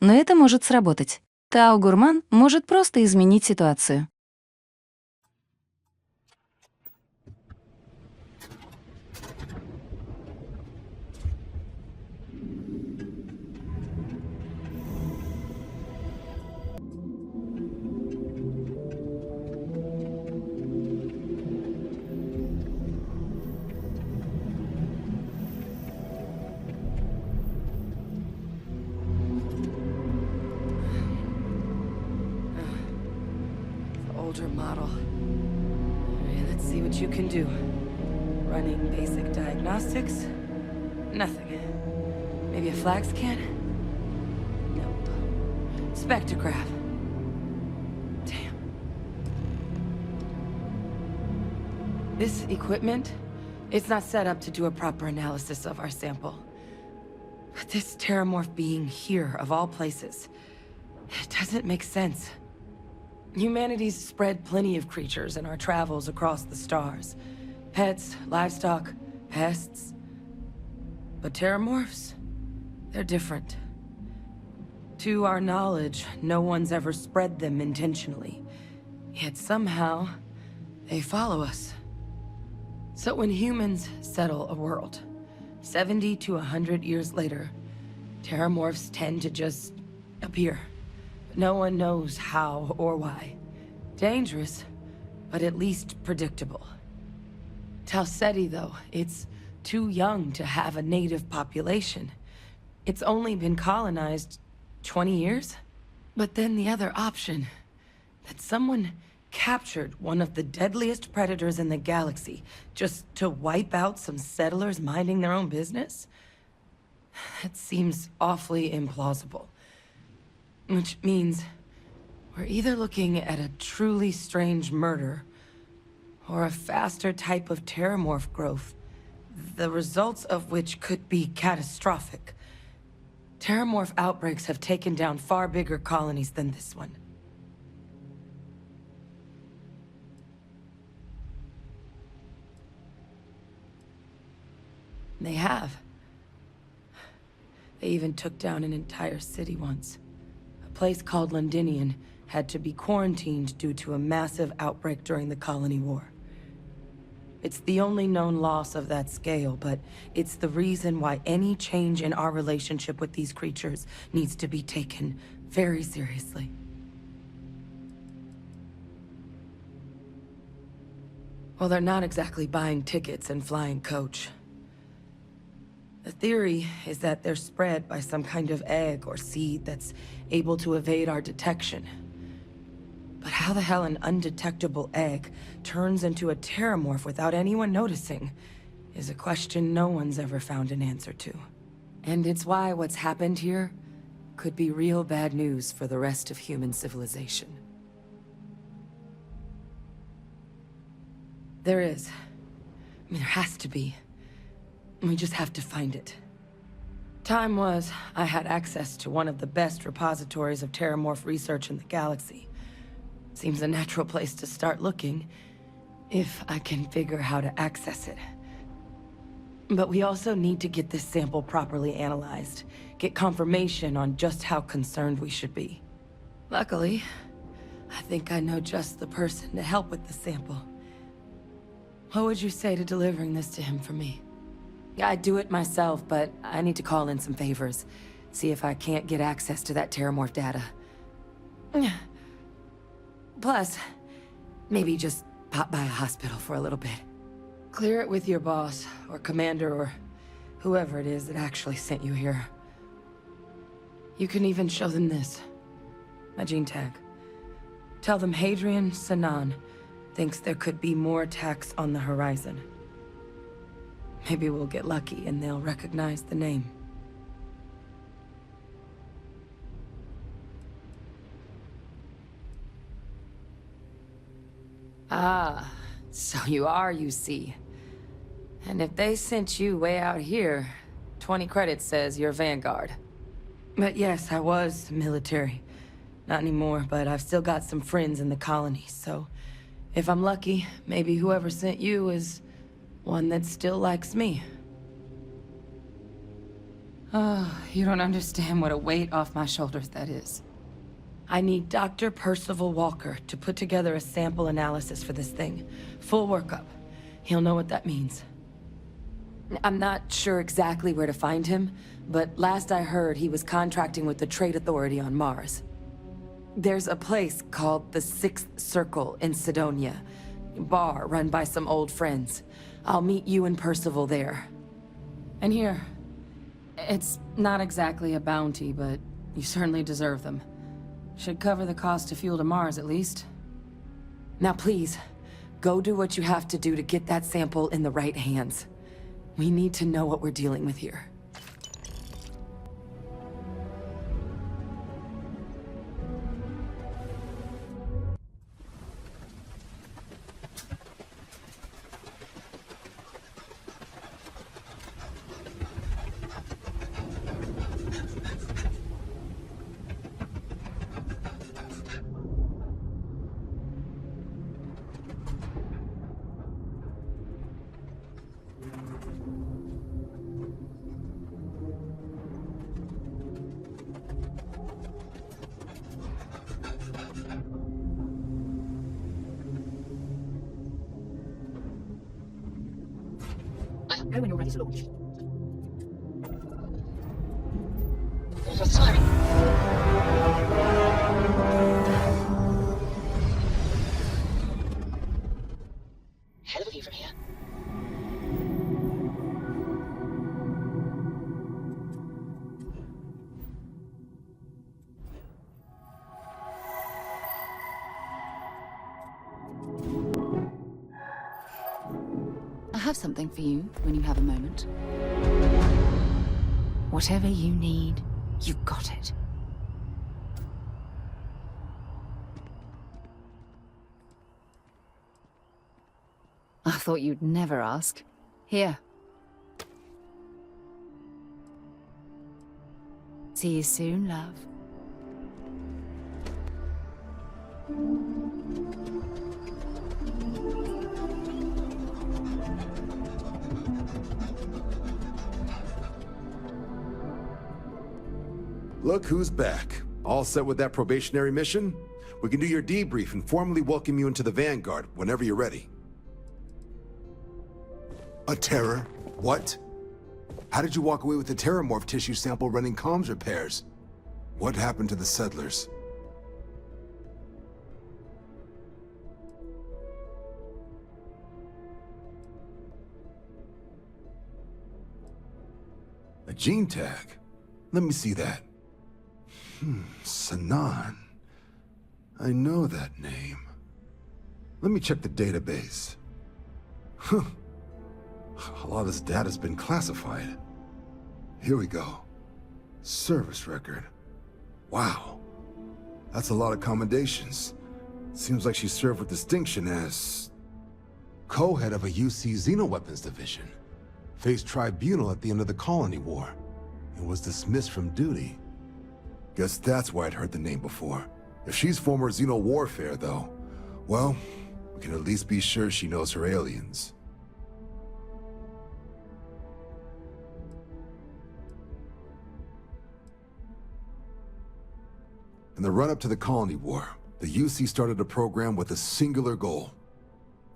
Но это может сработать. Тао-гурман может просто изменить ситуацию. Older model. Let's see what you can do. Running basic diagnostics? Nothing. Maybe a flax can? Nope. Spectrograph. Damn. This equipment, it's not set up to do a proper analysis of our sample. But this terramorph being here, of all places, it doesn't make sense. Humanity's spread plenty of creatures in our travels across the stars. Pets, livestock, pests. But terramorphs? They're different. To our knowledge, no one's ever spread them intentionally. Yet somehow, they follow us. So when humans settle a world, 70 to 100 years later, terramorphs tend to just appear. No one knows how or why. Dangerous, but at least predictable. Talseti, though, it's too young to have a native population. It's only been colonized 20 years? But then the other option, that someone captured one of the deadliest predators in the galaxy just to wipe out some settlers minding their own business? That seems awfully implausible. Which means we're either looking at a truly strange murder or a faster type of terramorph growth, the results of which could be catastrophic. Terramorph outbreaks have taken down far bigger colonies than this one. They have. They even took down an entire city once. A place called Londinian had to be quarantined due to a massive outbreak during the Colony War. It's the only known loss of that scale, but it's the reason why any change in our relationship with these creatures needs to be taken very seriously. Well, they're not exactly buying tickets and flying coach. The theory is that they're spread by some kind of egg or seed that's able to evade our detection. But how the hell an undetectable egg turns into a terramorph without anyone noticing is a question no one's ever found an answer to. And it's why what's happened here could be real bad news for the rest of human civilization. There is. I mean, there has to be. We just have to find it. Time was, I had access to one of the best repositories of terramorph research in the galaxy. Seems a natural place to start looking, if I can figure how to access it. But we also need to get this sample properly analyzed, get confirmation on just how concerned we should be. Luckily, I think I know just the person to help with the sample. What would you say to delivering this to him for me? Yeah, I'd do it myself, but I need to call in some favors. See if I can't get access to that terramorph data. Plus, maybe just pop by a hospital for a little bit. Clear it with your boss, or commander, or whoever it is that actually sent you here. You can even show them this. My gene tag. Tell them Hadrian Sanan thinks there could be more attacks on the horizon. Maybe we'll get lucky and they'll recognize the name. Ah, so you are, you see. And if they sent you way out here, 20 credits says you're Vanguard. But yes, I was military. Not anymore, but I've still got some friends in the colony, so if I'm lucky, maybe whoever sent you is one that still likes me. Oh, you don't understand what a weight off my shoulders that is. I need Dr. Percival Walker to put together a sample analysis for this thing. Full workup. He'll know what that means. I'm not sure exactly where to find him, but last I heard he was contracting with the Trade Authority on Mars. There's a place called the Sixth Circle in Sidonia. Bar run by some old friends. I'll meet you and Percival there. And here. It's not exactly a bounty, but you certainly deserve them. Should cover the cost of fuel to Mars, at least. Now please, go do what you have to do to get that sample in the right hands. We need to know what we're dealing with here. Know when you're ready to launch. Hell of a view from here. I have something for you when you have a moment. Whatever you need, you got it. I thought you'd never ask. Here. See you soon, love. Look who's back. All set with that probationary mission? We can do your debrief and formally welcome you into the Vanguard whenever you're ready. A terror? What? How did you walk away with the terramorph tissue sample running comms repairs? What happened to the settlers? A gene tag? Let me see that. Sanan. I know that name. Let me check the database. Huh. A lot of this data's been classified. Here we go. Service record. Wow. That's a lot of commendations. Seems like she served with distinction as co-head of a UC Xenoweapons division. Faced tribunal at the end of the Colony War. And was dismissed from duty. Guess that's why I'd heard the name before. If she's former Xeno warfare, though, well, we can at least be sure she knows her aliens. In the run-up to the Colony War, the UC started a program with a singular goal.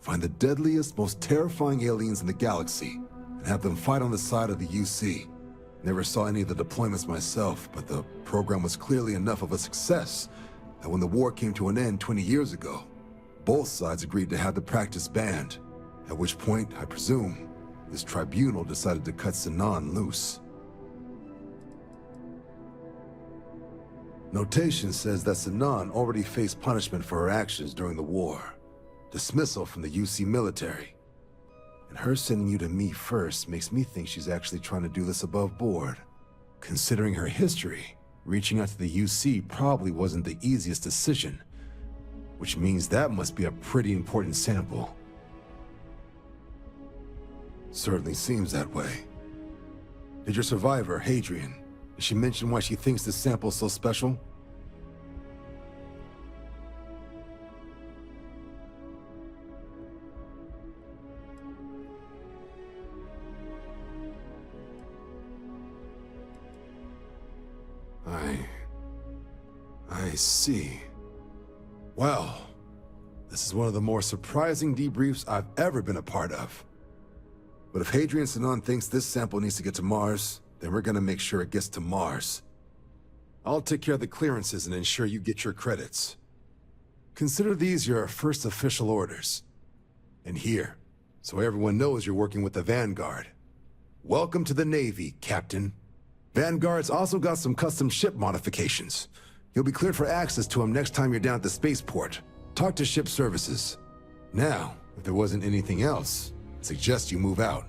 Find the deadliest, most terrifying aliens in the galaxy, and have them fight on the side of the UC. Never saw any of the deployments myself, but the program was clearly enough of a success that when the war came to an end 20 years ago, both sides agreed to have the practice banned, at which point, I presume, this tribunal decided to cut Sanan loose. Notation says that Sanan already faced punishment for her actions during the war. Dismissal from the UC military. And her sending you to me first makes me think she's actually trying to do this above board. Considering her history, reaching out to the UC probably wasn't the easiest decision, which means that must be a pretty important sample. Certainly seems that way. Did your survivor, Hadrian, did she mention why she thinks this sample's so special? I see. Well, this is one of the more surprising debriefs I've ever been a part of. But if Hadrian Sinon thinks this sample needs to get to Mars, then we're gonna make sure it gets to Mars. I'll take care of the clearances and ensure you get your credits. Consider these your first official orders. And here, so everyone knows you're working with the Vanguard. Welcome to the Navy, Captain. Vanguard's also got some custom ship modifications. You'll be cleared for access to them next time you're down at the spaceport. Talk to ship services. Now, if there wasn't anything else, I suggest you move out.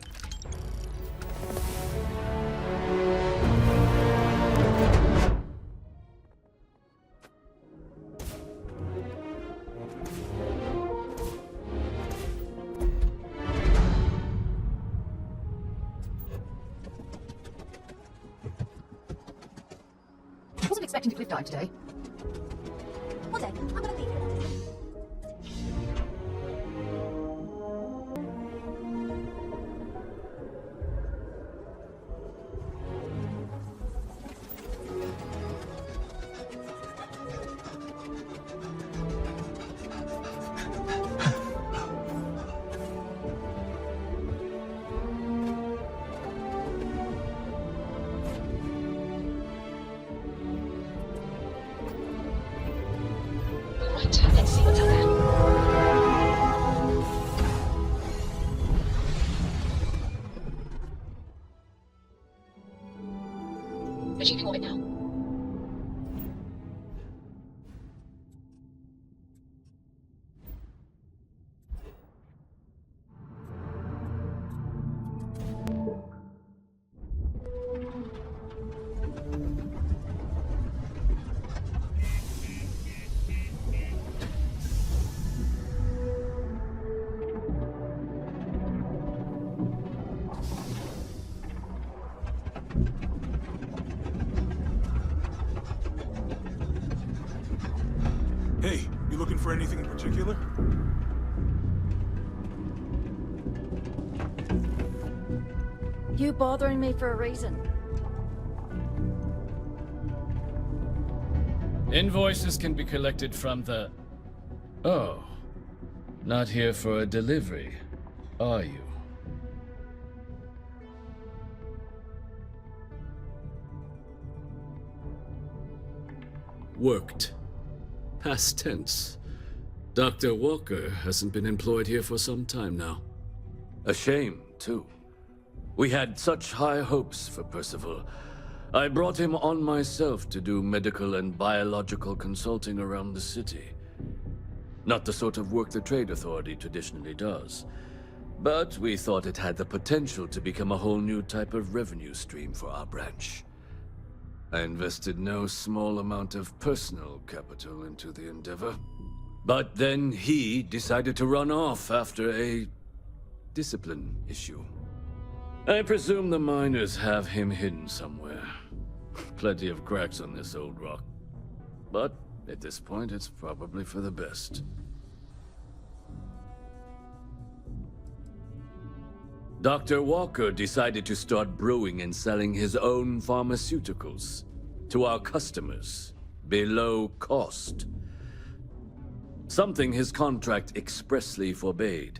Wasn't expecting to cliff dive today. One day, I'm gonna be here. Right, let's see what's up there. Achieving orbit now. Hey, you looking for anything in particular? You bothering me for a reason. Invoices can be collected from the... Oh. Not here for a delivery, are you? Worked. Past tense. Dr. Walker hasn't been employed here for some time now. A shame, too. We had such high hopes for Percival. I brought him on myself to do medical and biological consulting around the city. Not the sort of work the Trade Authority traditionally does. But we thought it had the potential to become a whole new type of revenue stream for our branch. I invested no small amount of personal capital into the endeavor. But then he decided to run off after a discipline issue. I presume the miners have him hidden somewhere. Plenty of cracks on this old rock. But at this point, it's probably for the best. Dr. Walker decided to start brewing and selling his own pharmaceuticals to our customers below cost. Something his contract expressly forbade.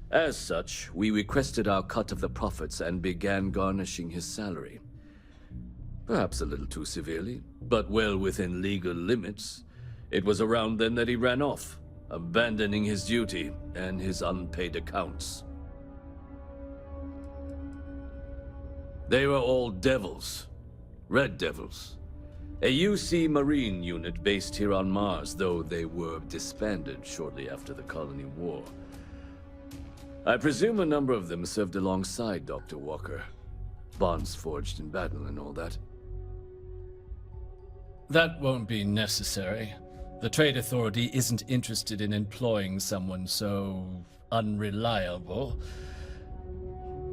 As such, we requested our cut of the profits and began garnishing his salary. Perhaps a little too severely, but well within legal limits. It was around then that he ran off, abandoning his duty and his unpaid accounts. They were all devils. Red Devils. A UC Marine unit based here on Mars, though they were disbanded shortly after the Colony War. I presume a number of them served alongside Dr. Walker. Bonds forged in battle and all that. That won't be necessary. The Trade Authority isn't interested in employing someone so unreliable.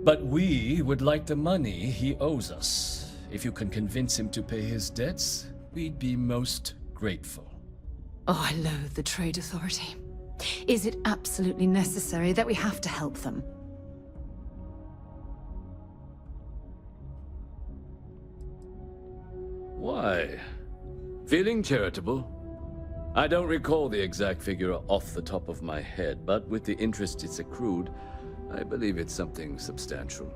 But we would like the money he owes us. If you can convince him to pay his debts, we'd be most grateful. Oh, I loathe the Trade Authority. Is it absolutely necessary that we have to help them? Why? Feeling charitable? I don't recall the exact figure off the top of my head, but with the interest it's accrued, I believe it's something substantial.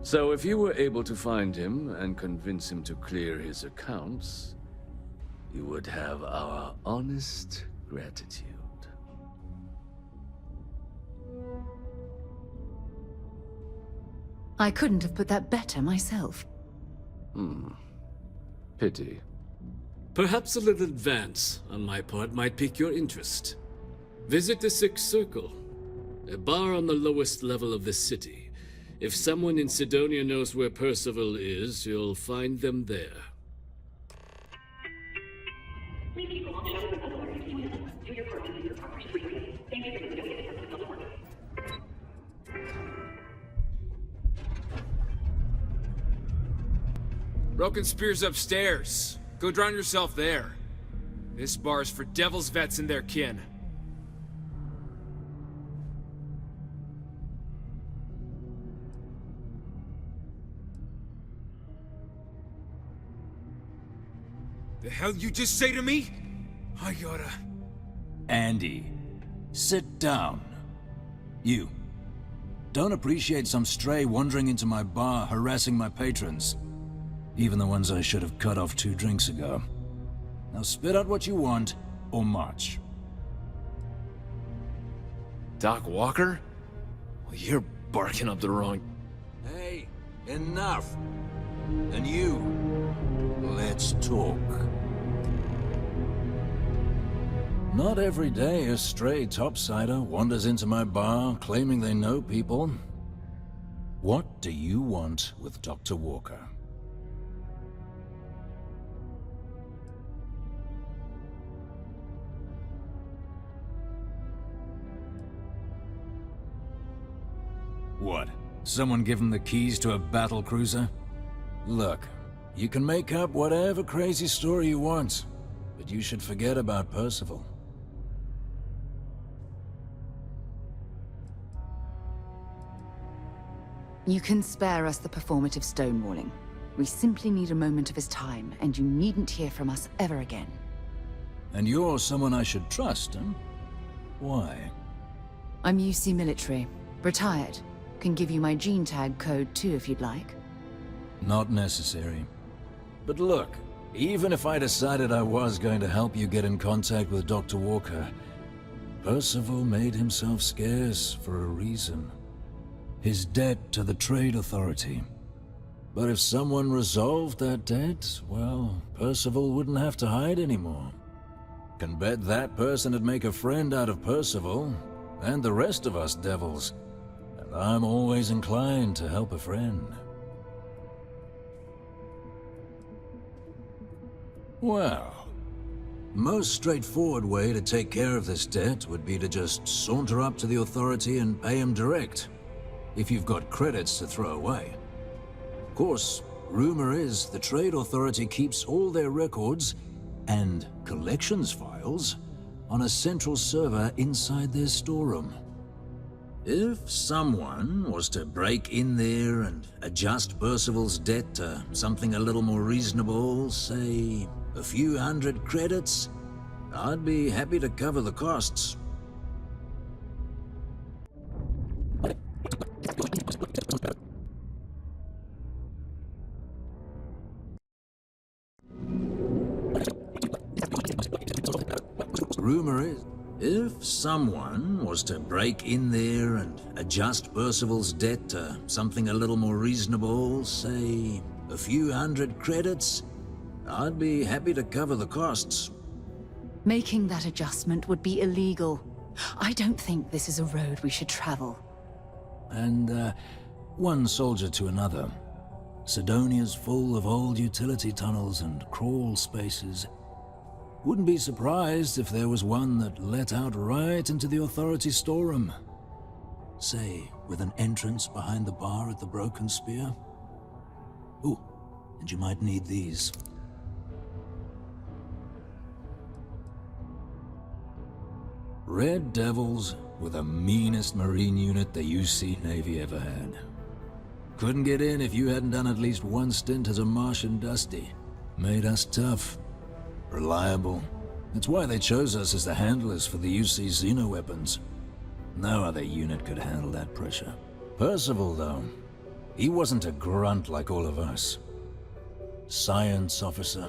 So if you were able to find him and convince him to clear his accounts, you would have our honest gratitude. I couldn't have put that better myself. Pity. Perhaps a little advance on my part might pique your interest. Visit the Sixth Circle, a bar on the lowest level of the city. If someone in Sidonia knows where Percival is, you'll find them there. Broken Spear's upstairs. Go drown yourself there. This bar's for devil's vets and their kin. The hell you just say to me? I gotta... Andy, sit down. You. Don't appreciate some stray wandering into my bar, harassing my patrons. Even the ones I should have cut off 2 drinks ago. Now spit out what you want, or march. Doc Walker? Well, you're barking up the wrong... Hey, enough. And you, let's talk. Not every day a stray topsider wanders into my bar claiming they know people. What do you want with Dr. Walker? What? Someone give him the keys to a battle cruiser? Look, you can make up whatever crazy story you want, but you should forget about Percival. You can spare us the performative stonewalling. We simply need a moment of his time, and you needn't hear from us ever again. And you're someone I should trust, huh? Why? I'm UC military. Retired. Can give you my gene tag code too if you'd like. Not necessary. But look, even if I decided I was going to help you get in contact with Dr. Walker, Percival made himself scarce for a reason. His debt to the Trade Authority. But if someone resolved that debt, well, Percival wouldn't have to hide anymore. Can bet that person would make a friend out of Percival, and the rest of us devils. And I'm always inclined to help a friend. Well, most straightforward way to take care of this debt would be to just saunter up to the Authority and pay him direct, if you've got credits to throw away. Of course, rumor is the Trade Authority keeps all their records and collections files on a central server inside their storeroom. If someone was to break in there and adjust Percival's debt to something a little more reasonable, say a few hundred credits, I'd be happy to cover the costs. Rumor is, if someone was to break in there and adjust Percival's debt to something a little more reasonable, say a few hundred credits, I'd be happy to cover the costs. Making that adjustment would be illegal. I don't think this is a road we should travel. And, one soldier to another. Sidonia's full of old utility tunnels and crawl spaces. Wouldn't be surprised if there was one that let out right into the Authority storeroom. Say, with an entrance behind the bar at the Broken Spear. Ooh, and you might need these. Red Devils were the meanest Marine unit the UC Navy ever had. Couldn't get in if you hadn't done at least one stint as a Martian Dusty. Made us tough, reliable, That's why they chose us as the handlers for the UC xeno-weapons. No other unit could handle that pressure. Percival, though, he wasn't a grunt like all of us. Science officer.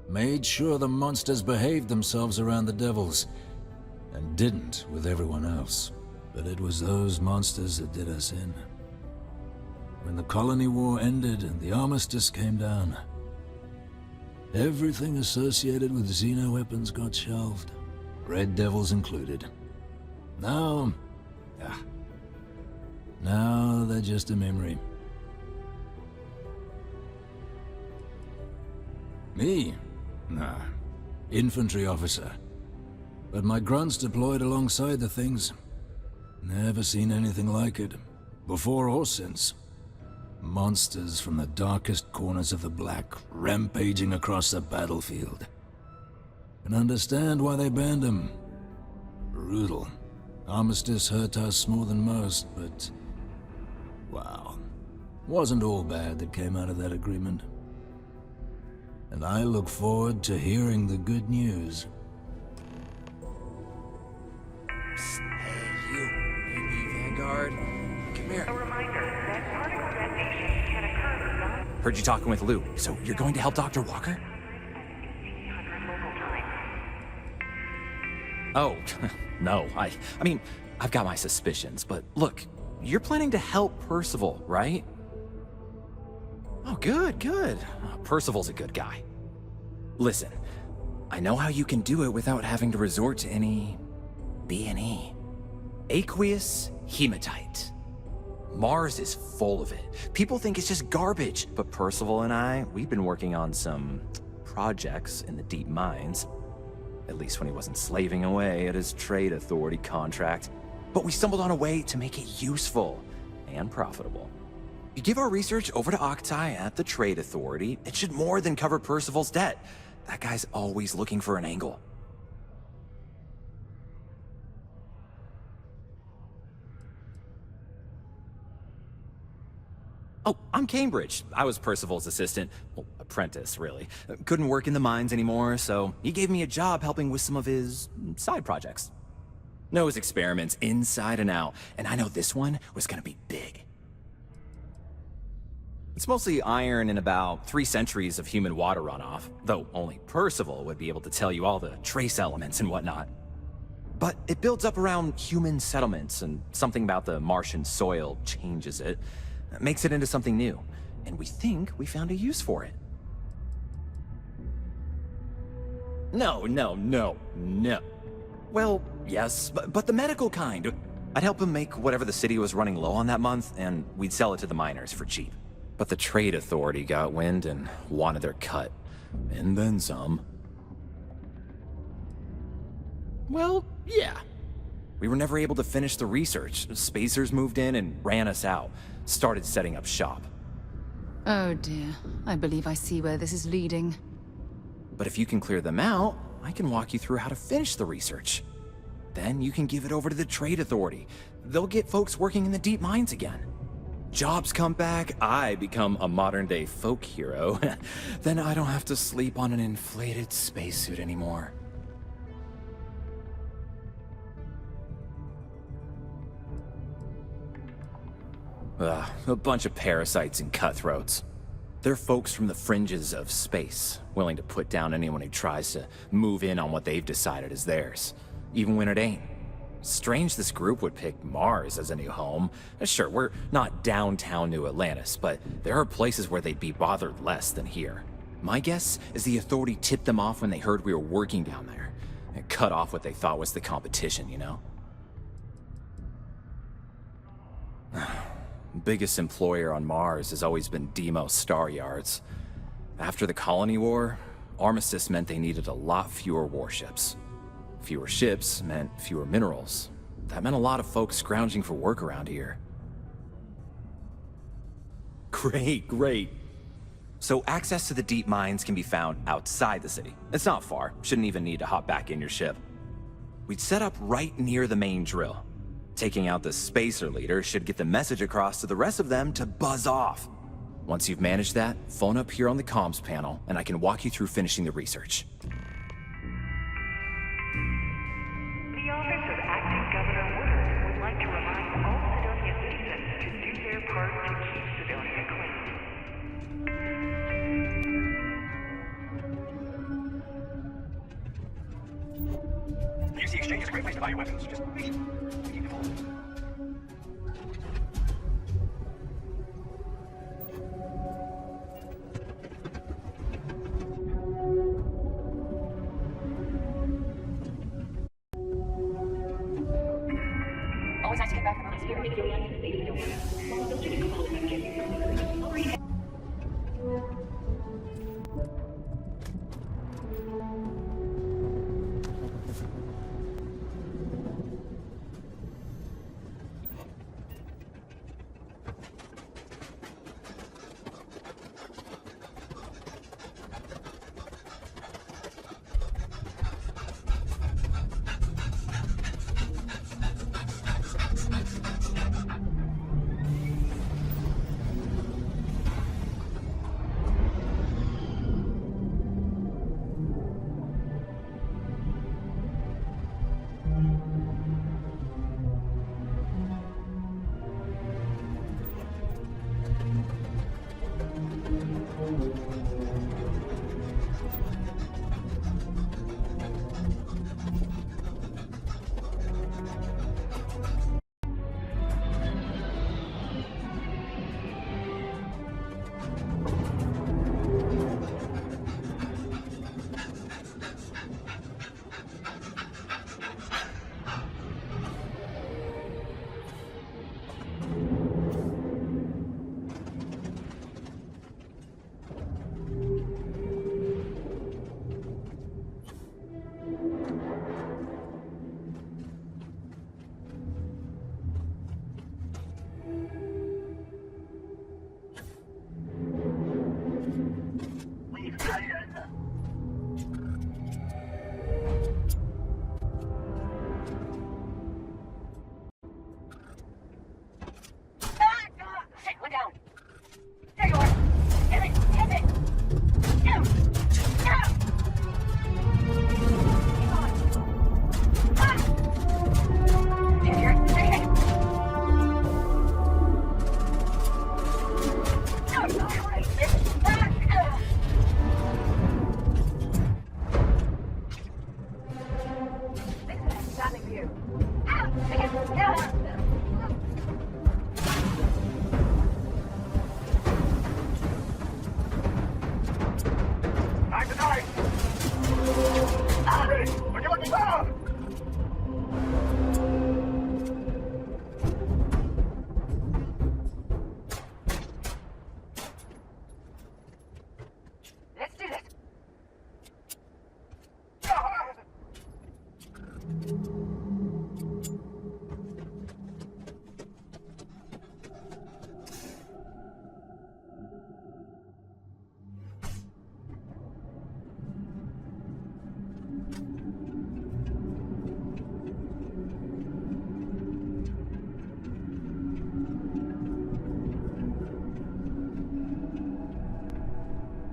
Made sure the monsters behaved themselves around the devils, and didn't with everyone else. But it was those monsters that did us in. When the colony war ended and the armistice came down, everything associated with xeno-weapons got shelved, Red Devils included. Now they're just a memory. Me? Nah. Infantry officer. But my grunts deployed alongside the things. Never seen anything like it, before or since. Monsters from the darkest corners of the Black, rampaging across the battlefield. Can understand why they banned them. Brutal. Armistice hurt us more than most, but... wow. Wasn't all bad that came out of that agreement. And I look forward to hearing the good news. Hey, you. AP Vanguard. Come here. A reminder that particle detonation can occur beyond Heard you talking with Lou, so you're going to help Dr. Walker? 1800 local time. Oh, no. I mean, I've got my suspicions, but look, you're planning to help Percival, right? Oh, good, good. Percival's a good guy. Listen, I know how you can do it without having to resort to any B&E. Aqueous hematite. Mars is full of it. People think it's just garbage, but Percival and I, we've been working on some projects in the deep mines. At least when he wasn't slaving away at his trade authority contract. But we stumbled on a way to make it useful and profitable. You give our research over to Octai at the Trade Authority, it should more than cover Percival's debt. That guy's always looking for an angle. Oh, I'm Cambridge. I was Percival's assistant. Well, apprentice, really. Couldn't work in the mines anymore, so he gave me a job helping with some of his side projects. Knows experiments inside and out, and I know this one was gonna be big. It's mostly iron and about 3 centuries of human water runoff, though only Percival would be able to tell you all the trace elements and whatnot. But it builds up around human settlements, and something about the Martian soil changes it, makes it into something new, and we think we found a use for it. No. Well, yes, but the medical kind. I'd help him make whatever the city was running low on that month, and we'd sell it to the miners for cheap. But the Trade Authority got wind and wanted their cut. And then some. Well, yeah. We were never able to finish the research. Spacers moved in and ran us out. Started setting up shop. Oh dear. I believe I see where this is leading. But if you can clear them out, I can walk you through how to finish the research. Then you can give it over to the Trade Authority. They'll get folks working in the deep mines again. Jobs come back, I become a modern-day folk hero. Then I don't have to sleep on an inflated spacesuit anymore. A bunch of parasites and cutthroats. They're folks from the fringes of space, willing to put down anyone who tries to move in on what they've decided is theirs, even when it ain't. Strange this group would pick Mars as a new home. Sure, we're not downtown New Atlantis, but there are places where they'd be bothered less than here. My guess is the Authority tipped them off when they heard we were working down there, and cut off what they thought was the competition, you know? Biggest employer on Mars has always been Deimos Star Yards. After the Colony War, Armistice meant they needed a lot fewer warships. Fewer ships meant fewer minerals. That meant a lot of folks scrounging for work around here. Great. So access to the deep mines can be found outside the city. It's not far, shouldn't even need to hop back in your ship. We'd set up right near the main drill. Taking out the spacer leader should get the message across to the rest of them to buzz off. Once you've managed that, phone up here on the comms panel, and I can walk you through finishing the research. office of acting Governor Woodard would like to remind all Sidonia citizens to do their part to keep Sidonia clean. The UC Exchange is a great place to buy your weapons. Just be sure to keep it full. Always nice to get back on the spirit.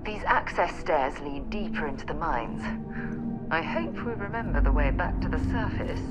These access stairs lead deeper into the mines. I hope we remember the way back to the surface.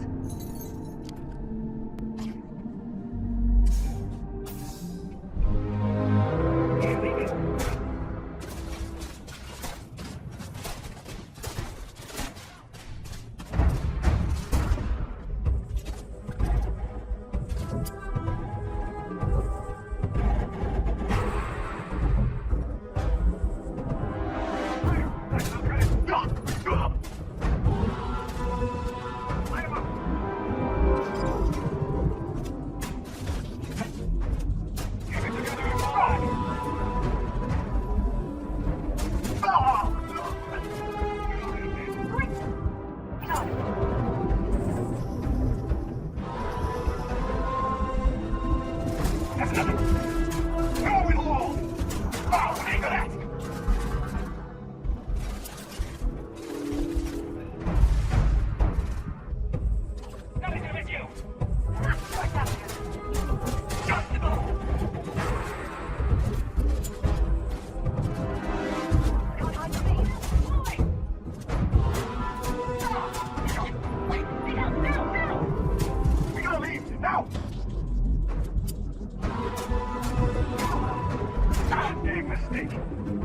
take.